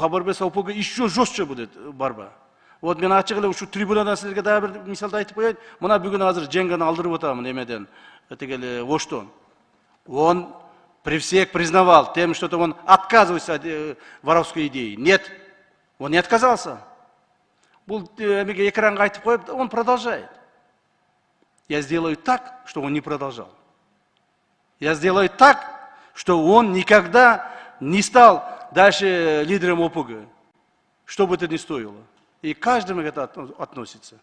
хабар берсе ОПГ еще жестче будет борьба. Вот мен ачык эле ушу трибунадан силерге дагы бир мисалды айтып коеюн. Мына бүгүн азыр Женганы алдырып атамын эмеден, тигил Оштон. Он при всех признавал тем, что он отказывается от воровской идеи. Нет, он не отказался. Был экранга айтып коюп, он продолжает. Я сделаю так, что он не продолжал. Я сделаю так, что он никогда не стал дальше лидером ОПГ. Что бы это ни стоило. И каждому это относится.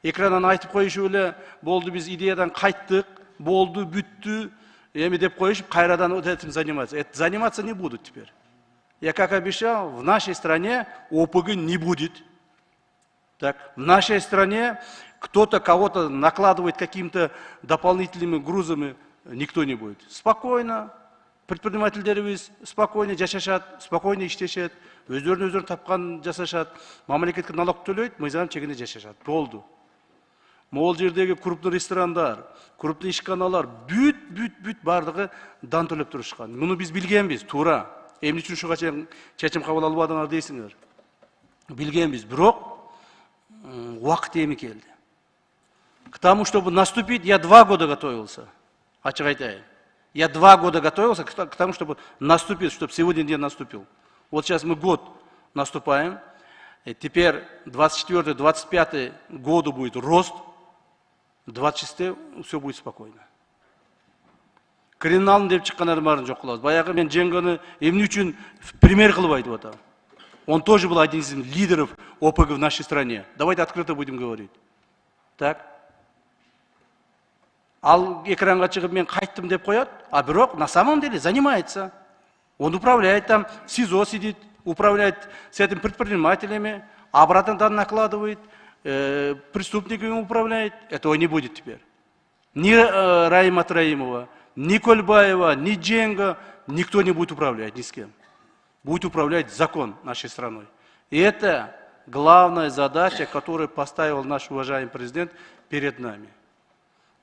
Экраннан айтып коюшу эле болду, биз идеядан кайттык, болду, бүттү, эми деп коюшуп, кайрадан вот этим заниматься. Заниматься не будут теперь. Я как обещал, в нашей стране ОПГ не будет. Так, в нашей стране кто-то кого-то накладывает какими-то дополнительными грузами, никто не будет. Спокойно, предпринимательдерибиз спокойно жашашат, спокойно иштешет, өздөрүн тапкан жасашат, мамлекетке налог төлөйт, мыйзам чегинде жашашат. Болду. Могул жердеги крупный ресторандар, крупный ишканалар бүт бардыгы дан төлөп турушкан. Муну биз билгенбиз, туура. Эмне үчүн ушуга чечим кабыл албадыңар дейсиңер. Билгенбиз, бирок убакыт эми келди. К тому, чтобы наступить, я 2 года готовился. Ачык айтайын. Я 2 года готовился к тому, чтобы наступить, чтобы сегодня день наступил. Вот сейчас мы год наступаем. И теперь 24-25 году будет рост. 26 все будет спокойно. Криминалын деп чыккан барын жок кылабыз. Баягы мен Женганы эмне үчүн пример кылып айтып атам. Он тоже был один из лидеров ОПГ в нашей стране. Давайте открыто будем говорить. Так. Ал экранга чыгып мен кайттым деп коет, а бирок на самом деле занимается. Он управляет там, в СИЗО сидит, управляет с этими предпринимателями, обратно там накладывает, преступниками управляет. Этого не будет теперь. Ни Раима Троимова, ни Кольбаева, ни Дженга, никто не будет управлять ни с кем. Будет управлять закон нашей страной. И это главная задача, которую поставил наш уважаемый президент перед нами.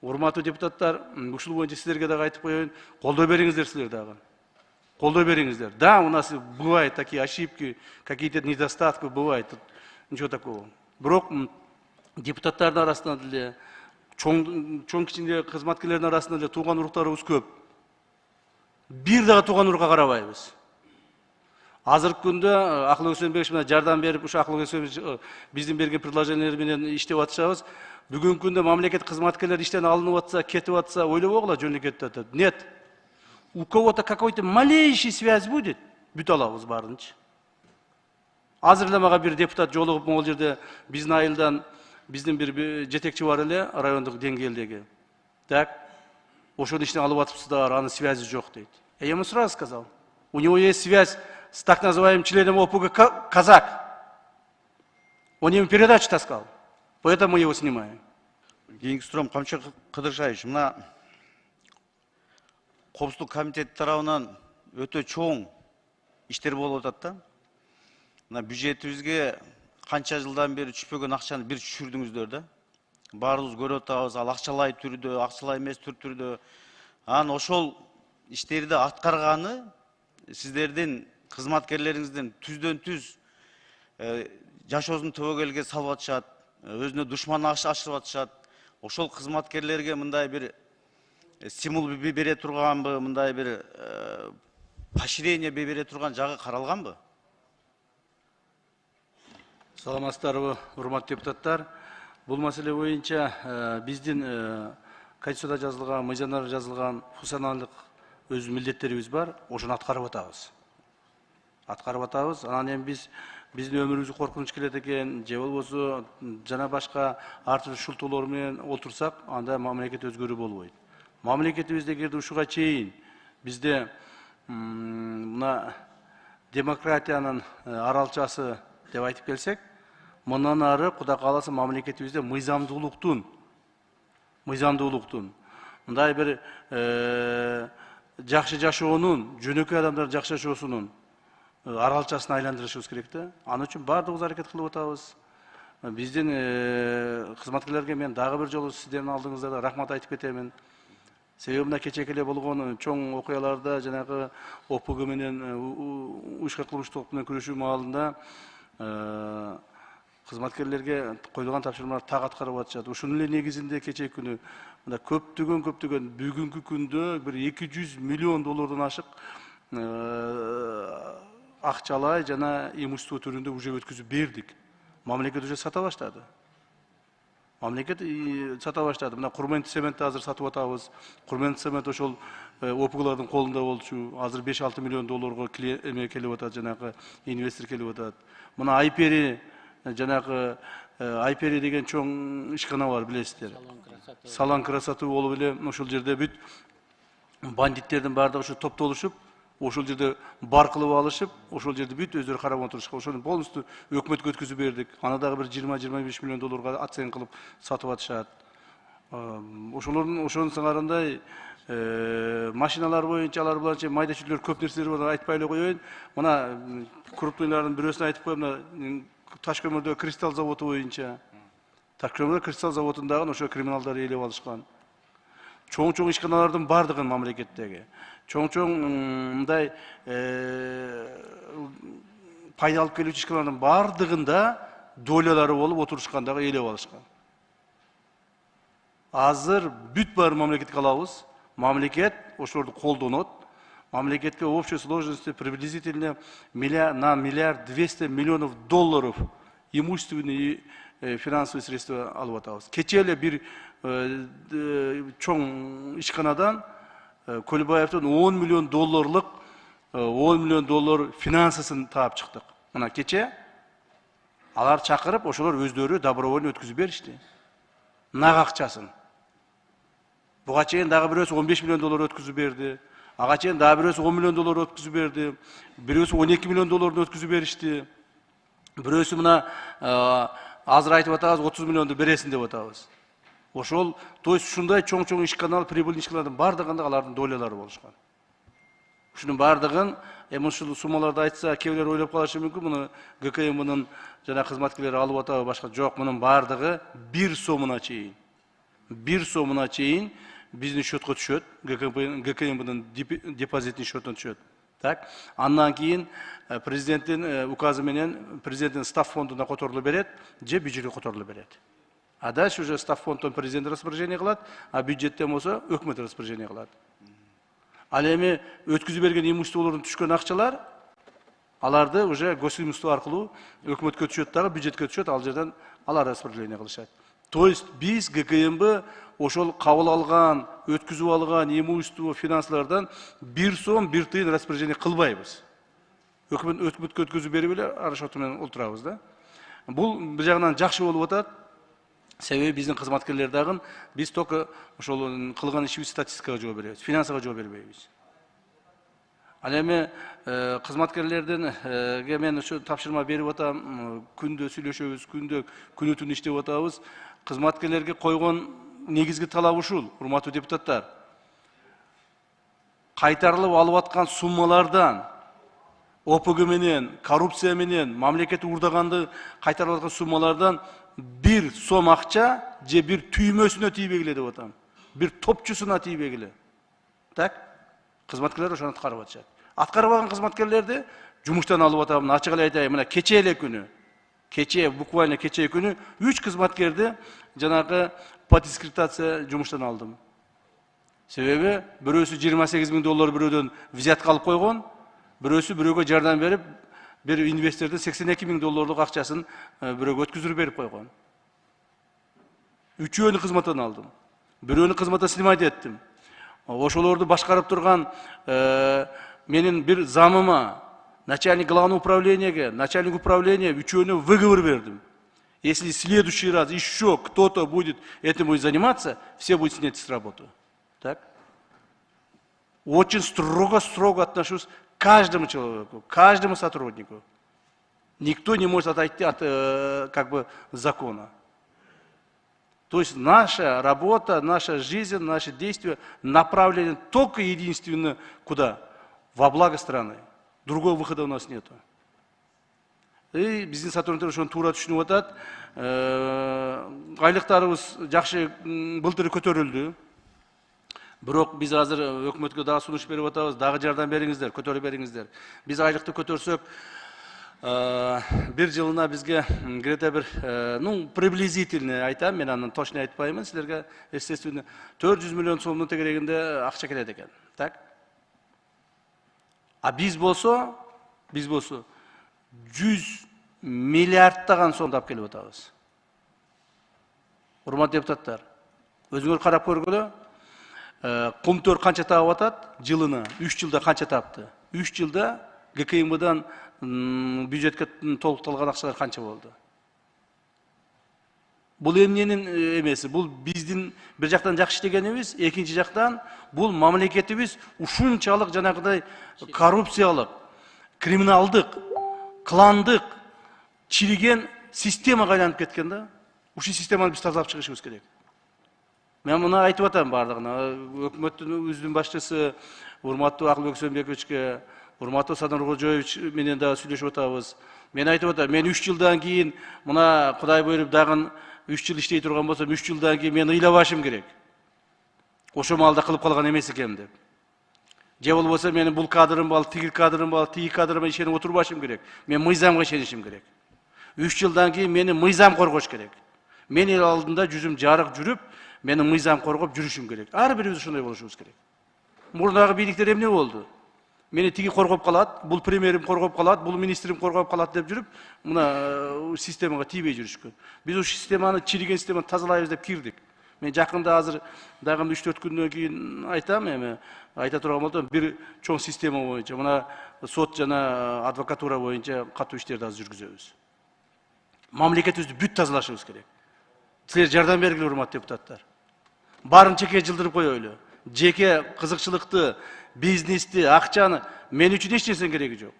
Урматтуу депутаттар, ушул боюнча силерге дагы айтып коеюн, колдоо бериңиздер силер дагы. Колдоо бериңиздер. Да, у нас бывают такие ошибки, какие-то недостатки бывают, ничего такого. Бирок депутаттардын арасында деле, чоң кичине кызматкерлердин арасында деле тууган уруктарыбыз көп. Бир дагы тууган урукка карабайбыз. Азыркы күндө Акылбек Сөөнбекович менен жардам берип, ушу Акылбек Сөөнбекович биздин берген предложениялер менен иштеп атышабыз. Бүгүнкү күндө мамлекет кызматкерлер иштен алынып атса, кетип атса, ойлобогула жөнү кетип атат. Нет. У кого-то какой-то малейший связь будет, бүт алабыз баарынчы. Азыр эле мага бир депутат жолугуп, могул жерде биздин айылдан биздин бир жетекчи бар эле райондук деңгээлдеги. Так. Ошону иштен алып атыпсыздар, анын связи жок дейт. Я ему сразу сказал, у него есть связь с так называемым членом ОПГ Казак. Он ему передачу таскал. Поэтому мы его снимаем. Кийинки суроом Камчы Кыдыршаевич, мына Коопсуздук комитети тарабынан өтө чоң иштер болуп атат да. Мына бюджетибизге канча жылдан бери түшпөгөн акчаны бир түшүрдүңүздөр да. Баарыбыз көрүп атабыз, ал акчалай түрдө, акчалай эмес түрдө. Анан ошол иштерди аткарганы сиздердин кызматкерлериңиздин түздөн түз жашоосун төбөгөлгө салып атышат, өзүнө душман ашырып атышат. Ошол кызматкерлерге мындай бир стимул бере турганбы, мындай бир поощрение бере турган жагы каралганбы? Саламатсыздарбы, урматтуу депутаттар. Бул маселе боюнча биздин Конституцияда жазылган, мыйзамдарда жазылган функционалдык өз милдеттерибиз бар, ошону аткарып атабыз. Анан эми биздин өмүрүбүзгө коркунуч келет экен, же болбосо жана башка ар түрдүү шылтоолор менен отурсак, анда мамлекет өзгөрүү болбойт. Мамлекетибизде эгерде ушуга чейин бизде мына демократиянын аралчасы деп айтып келсек, мындан ары Кудай кааласа мамлекетибизде мыйзамдуулуктун мындай бир жакшы жашоонун, жөнөкөй адамдар жакшы жашоосунун аралчасына айландырышыбыз керек да. Анын үчүн баардыгыбыз аракет кылып атабыз. Биздин кызматкерлерге мен дагы бир жолу сиздердин алдыңызда рахмат айтып кетемин. Себеби мына кечээ эле болгон чоң окуяларда жанагы ОПГ менен уюшкар кылмыш топ менен күрөшүү маалында кызматкерлерге коюлган тапшырмалар так аткарып атышат. Ушунун эле негизинде кечээ күнү мына көптөгөн бүгүнкү күндө бир 200 миллион доллардан ашык акчалай жана имущество түрүндө уже өткүзүп бердик. Мамлекет уже сата баштады. Мамлекет сата баштады. Мына Курмент цементти азыр сатып атабыз. Курмент цемент ошол ОПГлардын колунда болчу. Азыр 5-6 миллион долларга келип атат, жанагы инвестор келип атат. Мына Айпери жанагы Айпери деген чоң ишкана бар, билесиздер. Салан красоту болуп эле ошол жерде бүт бандиттердин баардыгы ушу топтолушуп, ошол жерде бар кылып алышып, ошол жерде бүт өздөрү карап отурушкан. Ошону полностью өкмөткө өткүзүп бердик. Аны дагы бир 20-25 миллион долларга оцен кылып сатып атышат. Ошонун сыңарындай машиналар боюнча, алар боюнча майда чүлдөр көп нерселер бар, айтпай эле коеюн. Мына крупныйлардын бирөөсүн айтып коем, мына Ташкөмүрдө кристалл заводу боюнча. Ташкөмүрдө кристалл заводундагы ошо криминалдар ээлеп алышкан. Чоң ишканалардын бардыгын мамлекеттеги. Чоң мындай пайда алып келүүчү ишканалардын бардыгында долялары болуп отурушкандагы ээлеп алышкан. Азыр бүт баарын мамлекетке алабыз. Мамлекет ошолорду колдонот. Мамлекетке в общей сложности приблизительно на миллиард 200 миллионов долларов имущественные и финансовые средства алып атабыз. Кечээ эле бир чоң ишканадан Көлбаевдин 10 миллион доллар финансысын таап чыктык. Мына кечээ алар чакырып, ошолор өздөрү добровольно өткүзүп беришти. Нак акчасын. Буга чейин дагы бирөөсү 15 миллион доллар өткүзүп берди. Ага чейин дагы бирөөсү 10 миллион доллар өткүзүп берди. Бирөөсү 12 миллион долларды өткүзүп беришти. Бирөөсү мына азыр айтып атабыз 30 миллионду бересиң деп атабыз. Ошол, то есть ушундай чоң ишканал, прибыльный ишканалардын бардыгында алардын долялары болушкан. Ушунун бардыгын ушул суммаларды айтса, кээбилер ойлоп калышы мүмкүн, муну ГКМнын жана кызматкерлери алып атабы башка. Жок, мунун бардыгы 1 сомуна чейин. 1 сомуна чейин биздин счетко түшөт, ГКМнын депозиттин счетуна түшөт. Так, андан кийин президенттин указы менен президенттин став фондуна которулуп берет, же бюджетке которулуп берет. А дальше уже став фондтон президент распоряжение кылат, а бюджеттен болсо өкмөт распоряжение кылат. Ал эми өткүзүп берген имуществолордун түшкөн акчалар, аларды уже госимущество аркылуу өкмөткө түшөт дагы, бюджетке түшөт, ал жерден алар распоряжение кылышат. То есть биз ГКМБ ошол кабыл алган, өткүзүп алган имущество финансылардан 1 сом 1 тыйын распоряжение кылбайбыз. Өкмөткө өткүзүп берип эле арашоты менен отурабыз да. Бул бир жагынан жакшы болуп атат. Себеби биздин кызматкерлер дагы биз только ошол кылган ишибиз статистикага жооп беребиз, финансага жооп бербейбиз. Ал эми кызматкерлерденге мен ушу тапшырма берип атам, күндө сүйлөшөбүз, күнү түнү иштеп атабыз. Кызматкерлерге койгон негизги талап ушул, урматтуу депутаттар. Кайтарылып алып аткан суммалардан ОПГ менен, коррупция менен, мамлекетти урдаганды кайтарып аткан суммалардан 1 сом акча же бир түймөсүнө тийбегиле деп атам. Бир топчусуна тийбегиле. Так? Кызматкерлер ошону аткарып атышат. Аткарбаган кызматкерлерди жумуштан алып атам. Ачык эле айтайын, мына кечээ эле күнү, буквально кечээ күнү 3 кызматкерди жанагы по дискредитация жумуштан алдым. Себеби бирөөсү 28 000 доллар бирөөдөн взятка алып койгон, бирөөсү бирөөгө жардам берип, bir investorda 82 000 dollarlık akçasını biriga ötküzürüp berip koygan. Üçöөнү кызматтан алдым. Бирөөнү кызматтан снимать еттим. Ошолорду башкарып турган менин бир замыма, начальник главного управления, начальник управления үчөөнү выговор бердим. Если в следующий раз еще кто-то будет этим заниматься, все будут снять с работы. Так? Очень строго отношусь к каждому человеку, к каждому сотруднику. Никто не может отойти от как бы закона. То есть наша работа, наша жизнь, наши действия направлены только единственно куда? Во благо страны. Другого выхода у нас нет. И бизнес сотрудниктер ошону туура түшүнүп атат. Айлыктарыбыз жакшы былтыр көтөрүлдү. Бирок биз азыр өкмөткө дагы сунуш берип атабыз, дагы жардам бериңиздер, көтөрүп бериңиздер. Биз айлыкты көтөрсөк, bir жылына бизге где-то bir, ну, приблизительно айтам, мен анын точно айтпаймын силерге, естественно, 400 миллион сомдун тегерегинде акча келет экен. Так? А биз болсо 100 миллиардтаган сомду алып келип атабыз. Урматтуу депутаттар, өзүңөр карап көргүлө, Кумтөр канча таап атат жылына? 3 жылда канча таапты? 3 жылда ГКМдан бюджетке толукталган акчалар канча болду? Бул эмненин эмеси? Бул биздин бир жактан жакшы иштегенибиз, экинчи жактан бул мамлекетибиз ушунчалык жанагыдай коррупциялык, криминалдык, кландык, чириген системага айланып кеткен да. Ушул системаны биз тазалап чыгышыбыз керек. Мен муну айтып атам бардыгына. Өкмөттүн үздүн башчысы урматтуу Акылбек Сөнбековичке, урматтуу Садыр Кожоевич менен да сүйлөшүп атабыз. Мен айтып атам, мен 3 жылдан кийин мына Кудай буйруп дагы 3 жыл иштей турган болсом, 3 жылдан кийин мен ыйлабашым керек. Ошо маалда кылып калган эмес экенмин деп. Же болбосо менин бул кадрым бар, тиги кадрым бар, тиги кадрыма ишенип отурбашым керек. Мен мыйзамга ишенишим керек. 3 жылдан кийин мени мыйзам коргош керек. Мен эл алдында жүзүм жарык жүрүп, менин мыйзам коргоп жүрүшүм керек. Ар бирибиз ошондой болушубуз керек. Мурдагы бийликтер эмне болду? Мени тиги коргоп калат, бул премьерим коргоп калат, бул министрим коргоп калат деп жүрүп, мына системага тийбей жүрүшкөн. Биз ушул системаны, чириген системаны тазалайбыз деп кирдик. Мен жакында азыр дагы 3-4 күндөн кийин айтам, эми айта турган болсом, бир чоң система боюнча, мына сот жана адвокатура боюнча катуу иштерди азыр жүргүзөбүз. Мамлекетибизди бүт тазалашыбыз керек. Силер жардам бергиле, урматтуу депутаттар. Барын чеке жылдырып коелу. Жеке кызыкчылыкты, бизнести, акчаны мен үчүн эч нерсенин кереги жок.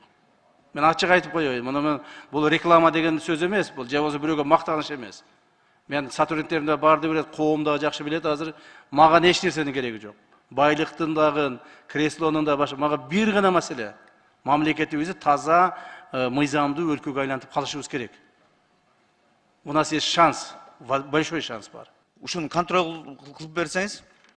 Мен ачык айтып коеюн. Мына бул реклама деген сөз эмес, бул же болбосо бирөөгө мактаныш эмес. Мен сотрудниктерим да барды билет, коом да жакшы билет, азыр мага эч нерсенин кереги жок. Байлыктын дагы, креслонун да башы, мага бир гана маселе. Мамлекетибизди таза, мыйзамдуу өлкөгө айлантып калышыбыз керек. У нас есть шанс, большой шанс бар. Ушуну контроль кылып берсеңиз,